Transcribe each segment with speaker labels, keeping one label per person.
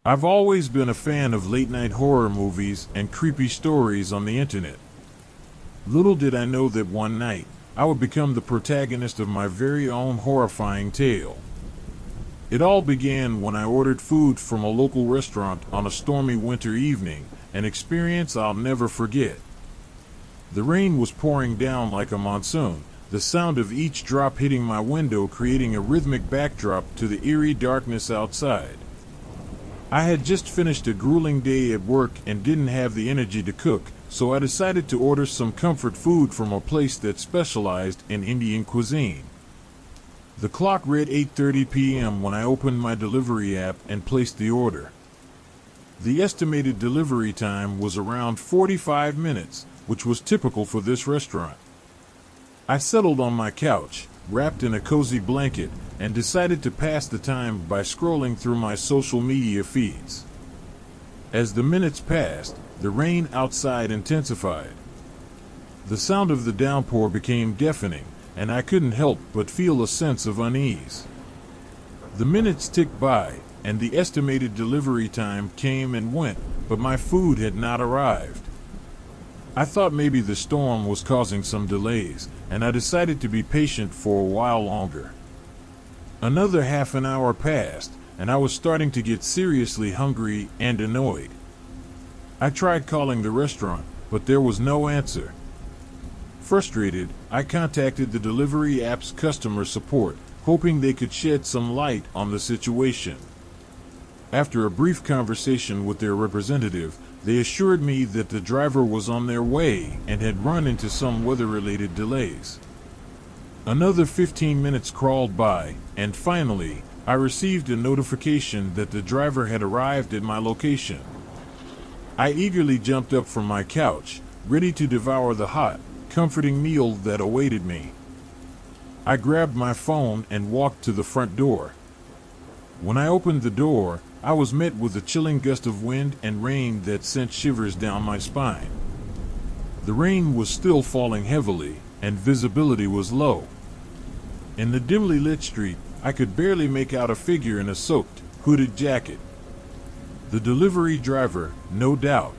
Speaker 1: I've always been a fan of late-night horror movies and creepy stories on the internet. Little did I know that one night, I would become the protagonist of my very own horrifying tale. It all began when I ordered food from a local restaurant on a stormy winter evening, an experience I'll never forget. The rain was pouring down like a monsoon, the sound of each drop hitting my window creating a rhythmic backdrop to the eerie darkness outside. I had just finished a grueling day at work and didn't have the energy to cook, so I decided to order some comfort food from a place that specialized in Indian cuisine. The clock read 8:30 p.m. when I opened my delivery app and placed the order. The estimated delivery time was around 45 minutes, which was typical for this restaurant. I settled on my couch, wrapped in a cozy blanket, and decided to pass the time by scrolling through my social media feeds. As the minutes passed, the rain outside intensified. The sound of the downpour became deafening, and I couldn't help but feel a sense of unease. The minutes ticked by, and the estimated delivery time came and went, but my food had not arrived. I thought maybe the storm was causing some delays, and I decided to be patient for a while longer. Another half an hour passed, and I was starting to get seriously hungry and annoyed. I tried calling the restaurant, but there was no answer. Frustrated, I contacted the delivery app's customer support, hoping they could shed some light on the situation. After a brief conversation with their representative, they assured me that the driver was on their way and had run into some weather-related delays. Another 15 minutes crawled by, and finally, I received a notification that the driver had arrived at my location. I eagerly jumped up from my couch, ready to devour the hot, comforting meal that awaited me. I grabbed my phone and walked to the front door. When I opened the door, I was met with a chilling gust of wind and rain that sent shivers down my spine. The rain was still falling heavily, and visibility was low. In the dimly lit street, I could barely make out a figure in a soaked, hooded jacket. The delivery driver, no doubt.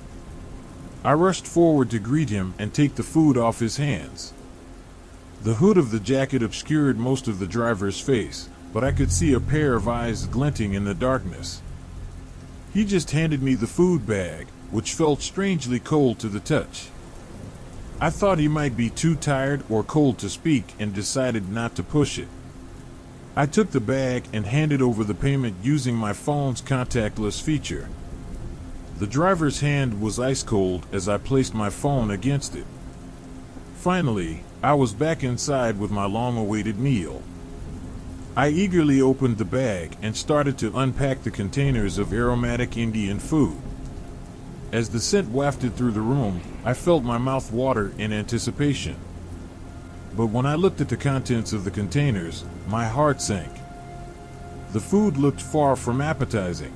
Speaker 1: I rushed forward to greet him and take the food off his hands. The hood of the jacket obscured most of the driver's face, but I could see a pair of eyes glinting in the darkness. He just handed me the food bag, which felt strangely cold to the touch. I thought he might be too tired or cold to speak and decided not to push it. I took the bag and handed over the payment using my phone's contactless feature. The driver's hand was ice cold as I placed my phone against it. Finally, I was back inside with my long-awaited meal. I eagerly opened the bag and started to unpack the containers of aromatic Indian food. As the scent wafted through the room, I felt my mouth water in anticipation. But when I looked at the contents of the containers, my heart sank. The food looked far from appetizing.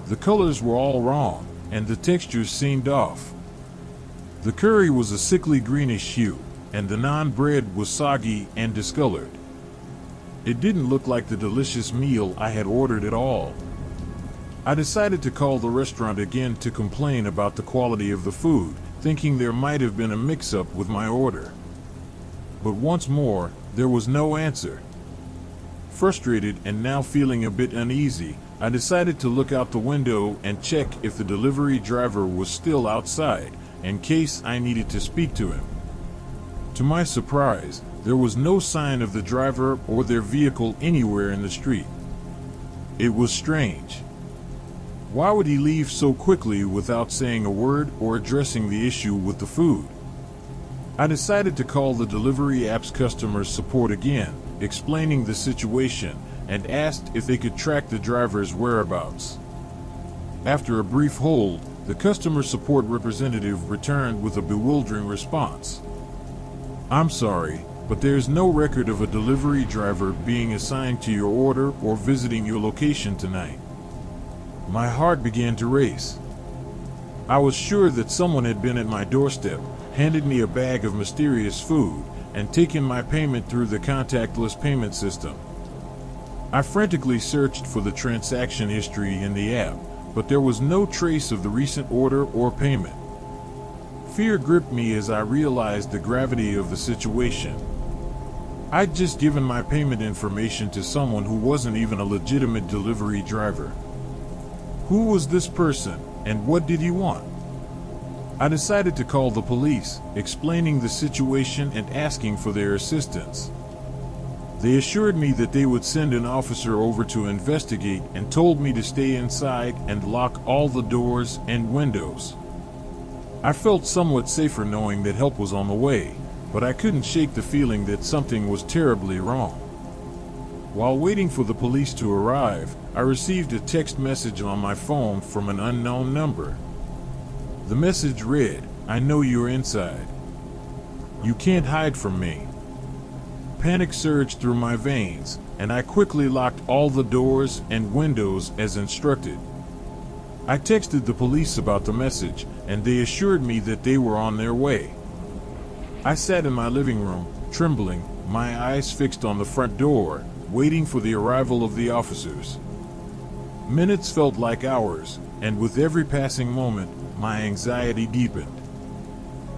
Speaker 1: The colors were all wrong, and the textures seemed off. The curry was a sickly greenish hue, and the naan bread was soggy and discolored. It didn't look like the delicious meal I had ordered at all. I decided to call the restaurant again to complain about the quality of the food, thinking there might have been a mix-up with my order. But once more, there was no answer. Frustrated and now feeling a bit uneasy, I decided to look out the window and check if the delivery driver was still outside, in case I needed to speak to him. To my surprise, there was no sign of the driver or their vehicle anywhere in the street. It was strange. Why would he leave so quickly without saying a word or addressing the issue with the food? I decided to call the delivery app's customer support again, explaining the situation, and asked if they could track the driver's whereabouts. After a brief hold, the customer support representative returned with a bewildering response. "I'm sorry, but there's no record of a delivery driver being assigned to your order or visiting your location tonight." My heart began to race. I was sure that someone had been at my doorstep, handed me a bag of mysterious food, and taken my payment through the contactless payment system. I frantically searched for the transaction history in the app, but there was no trace of the recent order or payment. Fear gripped me as I realized the gravity of the situation. I'd just given my payment information to someone who wasn't even a legitimate delivery driver. Who was this person, and what did he want? I decided to call the police, explaining the situation and asking for their assistance. They assured me that they would send an officer over to investigate and told me to stay inside and lock all the doors and windows. I felt somewhat safer knowing that help was on the way, but I couldn't shake the feeling that something was terribly wrong. While waiting for the police to arrive, I received a text message on my phone from an unknown number. The message read, "I know you're inside. You can't hide from me." Panic surged through my veins, and I quickly locked all the doors and windows as instructed. I texted the police about the message, and they assured me that they were on their way. I sat in my living room, trembling, my eyes fixed on the front door, waiting for the arrival of the officers. Minutes felt like hours, and with every passing moment, my anxiety deepened.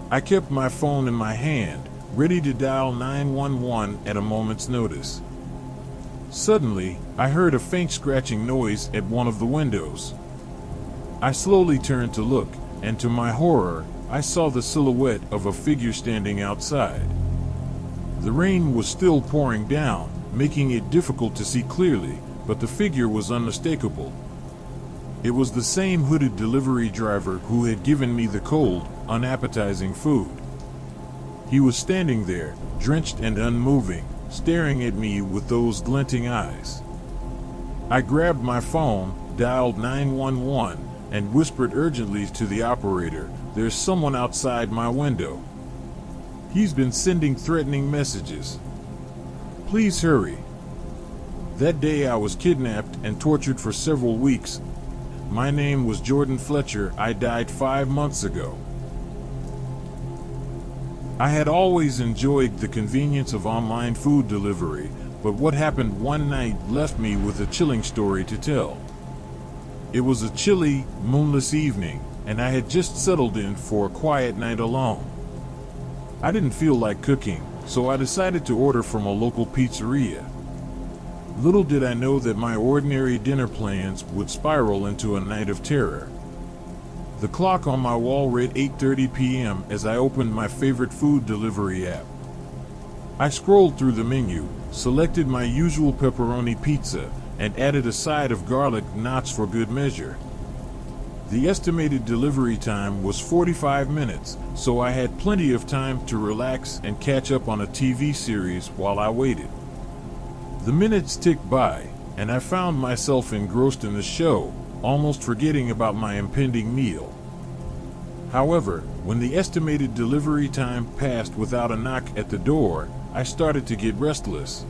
Speaker 1: I kept my phone in my hand, ready to dial 911 at a moment's notice. Suddenly, I heard a faint scratching noise at one of the windows. I slowly turned to look, and to my horror, I saw the silhouette of a figure standing outside. The rain was still pouring down, making it difficult to see clearly, but the figure was unmistakable. It was the same hooded delivery driver who had given me the cold, unappetizing food. He was standing there, drenched and unmoving, staring at me with those glinting eyes. I grabbed my phone, dialed 911, and whispered urgently to the operator, "There's someone outside my window. He's been sending threatening messages. Please hurry." That day I was kidnapped and tortured for several weeks. My name was Jordan Fletcher. I died 5 months ago. I had always enjoyed the convenience of online food delivery, but what happened one night left me with a chilling story to tell. It was a chilly, moonless evening, and I had just settled in for a quiet night alone. I didn't feel like cooking, so I decided to order from a local pizzeria. Little did I know that my ordinary dinner plans would spiral into a night of terror. The clock on my wall read 8:30 p.m. as I opened my favorite food delivery app. I scrolled through the menu, selected my usual pepperoni pizza, and added a side of garlic knots for good measure. The estimated delivery time was 45 minutes, so I had plenty of time to relax and catch up on a TV series while I waited. The minutes ticked by, and I found myself engrossed in the show, almost forgetting about my impending meal. However, when the estimated delivery time passed without a knock at the door, I started to get restless.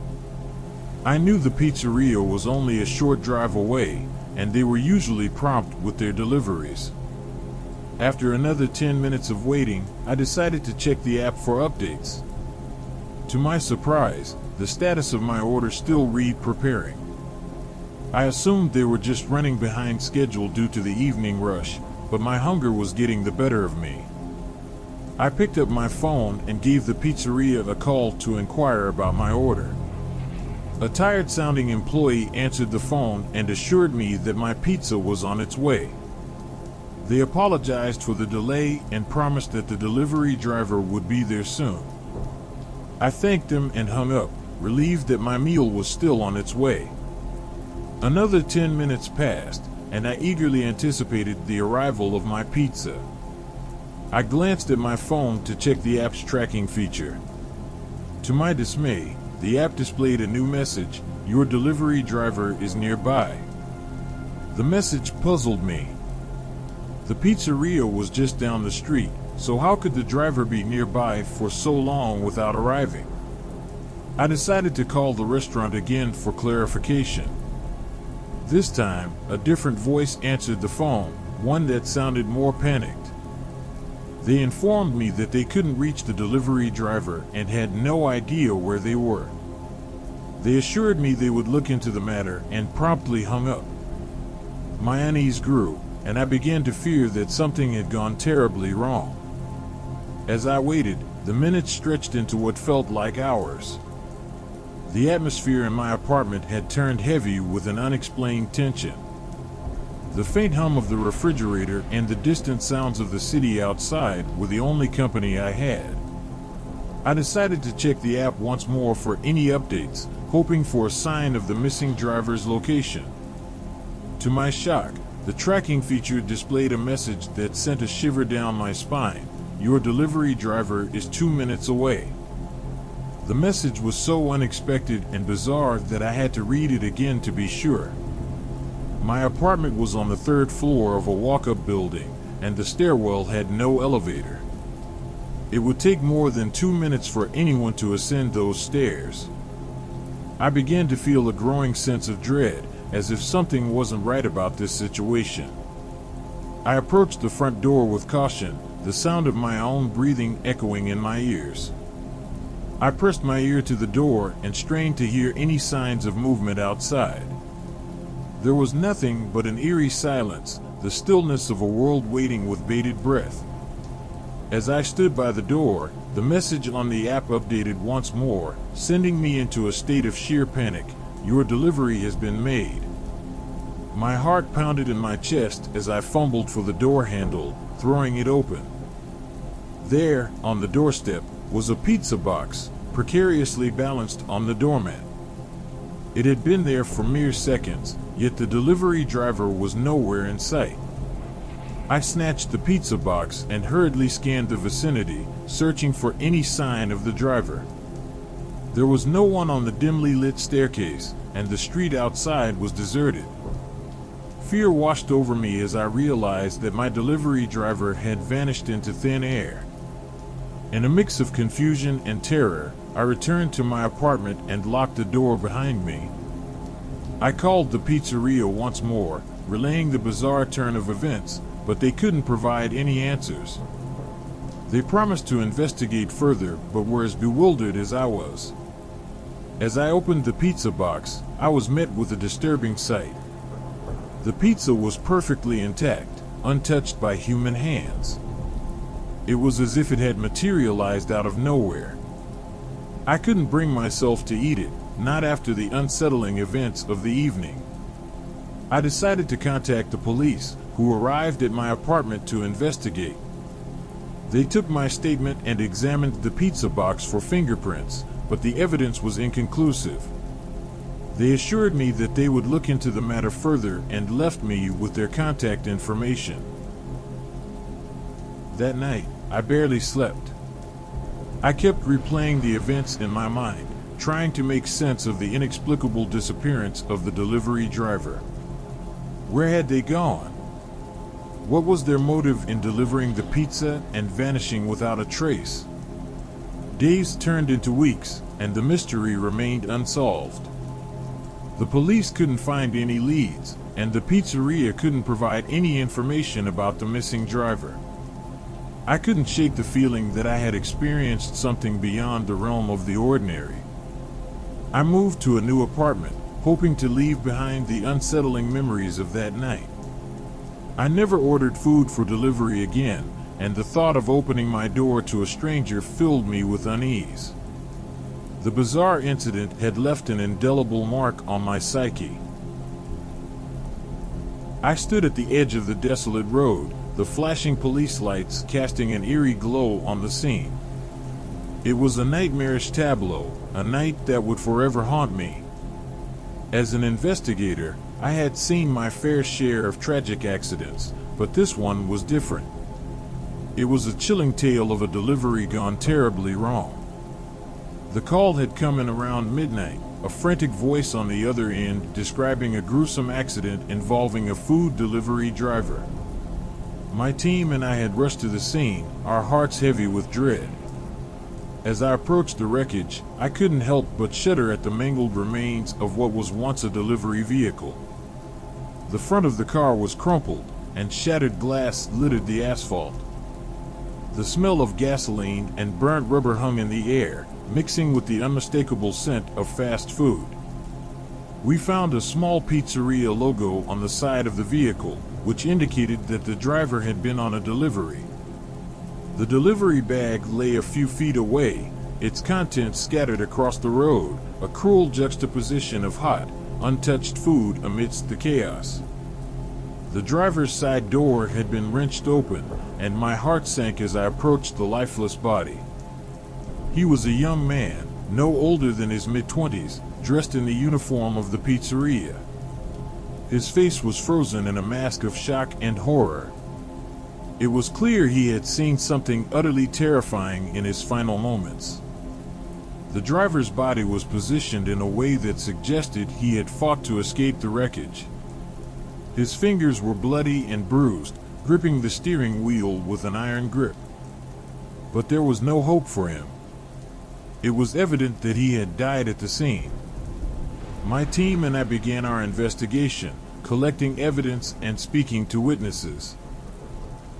Speaker 1: I knew the pizzeria was only a short drive away, and they were usually prompt with their deliveries. After another 10 minutes of waiting, I decided to check the app for updates. To my surprise, the status of my order still read preparing. I assumed they were just running behind schedule due to the evening rush, but my hunger was getting the better of me. I picked up my phone and gave the pizzeria a call to inquire about my order. A tired-sounding employee answered the phone and assured me that my pizza was on its way. They apologized for the delay and promised that the delivery driver would be there soon. I thanked them and hung up, relieved that my meal was still on its way. Another 10 minutes passed, and I eagerly anticipated the arrival of my pizza. I glanced at my phone to check the app's tracking feature. To my dismay, the app displayed a new message, "Your delivery driver is nearby." The message puzzled me. The pizzeria was just down the street, so how could the driver be nearby for so long without arriving? I decided to call the restaurant again for clarification. This time, a different voice answered the phone, one that sounded more panicked. They informed me that they couldn't reach the delivery driver and had no idea where they were. They assured me they would look into the matter and promptly hung up. My unease grew, and I began to fear that something had gone terribly wrong. As I waited, the minutes stretched into what felt like hours. The atmosphere in my apartment had turned heavy with an unexplained tension. The faint hum of the refrigerator and the distant sounds of the city outside were the only company I had. I decided to check the app once more for any updates, hoping for a sign of the missing driver's location. To my shock, the tracking feature displayed a message that sent a shiver down my spine. Your delivery driver is 2 minutes away. The message was so unexpected and bizarre that I had to read it again to be sure. My apartment was on the 3rd floor of a walk-up building, and the stairwell had no elevator. It would take more than 2 minutes for anyone to ascend those stairs. I began to feel a growing sense of dread, as if something wasn't right about this situation. I approached the front door with caution, the sound of my own breathing echoing in my ears. I pressed my ear to the door and strained to hear any signs of movement outside. There was nothing but an eerie silence, the stillness of a world waiting with bated breath. As I stood by the door, the message on the app updated once more, sending me into a state of sheer panic. Your delivery has been made. My heart pounded in my chest as I fumbled for the door handle, throwing it open. There, on the doorstep, was a pizza box, precariously balanced on the doormat. It had been there for mere seconds, yet the delivery driver was nowhere in sight. I snatched the pizza box and hurriedly scanned the vicinity, searching for any sign of the driver. There was no one on the dimly lit staircase, and the street outside was deserted. Fear washed over me as I realized that my delivery driver had vanished into thin air. In a mix of confusion and terror, I returned to my apartment and locked the door behind me. I called the pizzeria once more, relaying the bizarre turn of events, but they couldn't provide any answers. They promised to investigate further, but were as bewildered as I was. As I opened the pizza box, I was met with a disturbing sight. The pizza was perfectly intact, untouched by human hands. It was as if it had materialized out of nowhere. I couldn't bring myself to eat it, not after the unsettling events of the evening. I decided to contact the police, who arrived at my apartment to investigate. They took my statement and examined the pizza box for fingerprints, but the evidence was inconclusive. They assured me that they would look into the matter further and left me with their contact information. That night, I barely slept. I kept replaying the events in my mind, trying to make sense of the inexplicable disappearance of the delivery driver. Where had they gone? What was their motive in delivering the pizza and vanishing without a trace? Days turned into weeks, and the mystery remained unsolved. The police couldn't find any leads, and the pizzeria couldn't provide any information about the missing driver. I couldn't shake the feeling that I had experienced something beyond the realm of the ordinary. I moved to a new apartment, hoping to leave behind the unsettling memories of that night. I never ordered food for delivery again, and the thought of opening my door to a stranger filled me with unease. The bizarre incident had left an indelible mark on my psyche. I stood at the edge of the desolate road, the flashing police lights casting an eerie glow on the scene. It was a nightmarish tableau, a night that would forever haunt me. As an investigator, I had seen my fair share of tragic accidents, but this one was different. It was a chilling tale of a delivery gone terribly wrong. The call had come in around midnight, a frantic voice on the other end describing a gruesome accident involving a food delivery driver. My team and I had rushed to the scene, our hearts heavy with dread. As I approached the wreckage, I couldn't help but shudder at the mangled remains of what was once a delivery vehicle. The front of the car was crumpled, and shattered glass littered the asphalt. The smell of gasoline and burnt rubber hung in the air, mixing with the unmistakable scent of fast food. We found a small pizzeria logo on the side of the vehicle, which indicated that the driver had been on a delivery. The delivery bag lay a few feet away, its contents scattered across the road, a cruel juxtaposition of hot, untouched food amidst the chaos. The driver's side door had been wrenched open, and my heart sank as I approached the lifeless body. He was a young man, no older than his mid-20s, dressed in the uniform of the pizzeria. His face was frozen in a mask of shock and horror. It was clear he had seen something utterly terrifying in his final moments. The driver's body was positioned in a way that suggested he had fought to escape the wreckage. His fingers were bloody and bruised, gripping the steering wheel with an iron grip. But there was no hope for him. It was evident that he had died at the scene. My team and I began our investigation, collecting evidence and speaking to witnesses.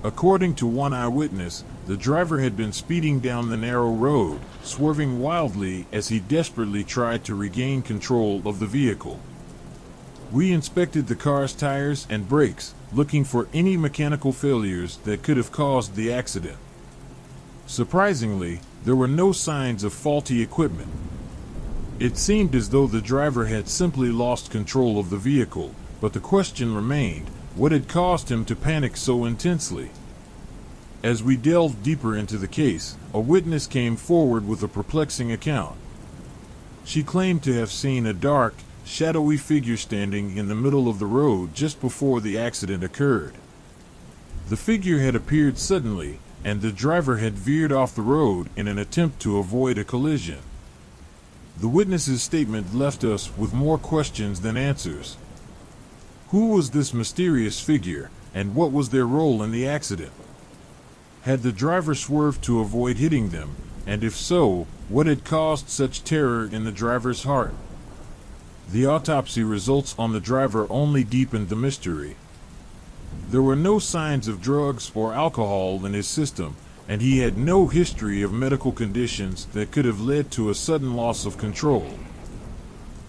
Speaker 1: According to one eyewitness, the driver had been speeding down the narrow road, swerving wildly as he desperately tried to regain control of the vehicle. We inspected the car's tires and brakes, looking for any mechanical failures that could have caused the accident. Surprisingly, there were no signs of faulty equipment. It seemed as though the driver had simply lost control of the vehicle, but the question remained, what had caused him to panic so intensely? As we delved deeper into the case, a witness came forward with a perplexing account. She claimed to have seen a dark, shadowy figure standing in the middle of the road just before the accident occurred. The figure had appeared suddenly, and the driver had veered off the road in an attempt to avoid a collision. The witness's statement left us with more questions than answers. Who was this mysterious figure, and what was their role in the accident? Had the driver swerved to avoid hitting them, and if so, what had caused such terror in the driver's heart? The autopsy results on the driver only deepened the mystery. There were no signs of drugs or alcohol in his system, and he had no history of medical conditions that could have led to a sudden loss of control.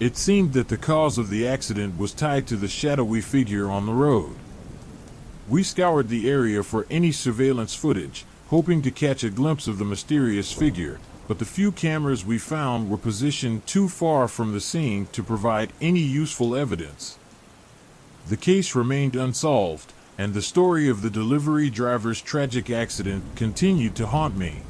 Speaker 1: It seemed that the cause of the accident was tied to the shadowy figure on the road. We scoured the area for any surveillance footage, hoping to catch a glimpse of the mysterious figure, but the few cameras we found were positioned too far from the scene to provide any useful evidence. The case remained unsolved, and the story of the delivery driver's tragic accident continued to haunt me.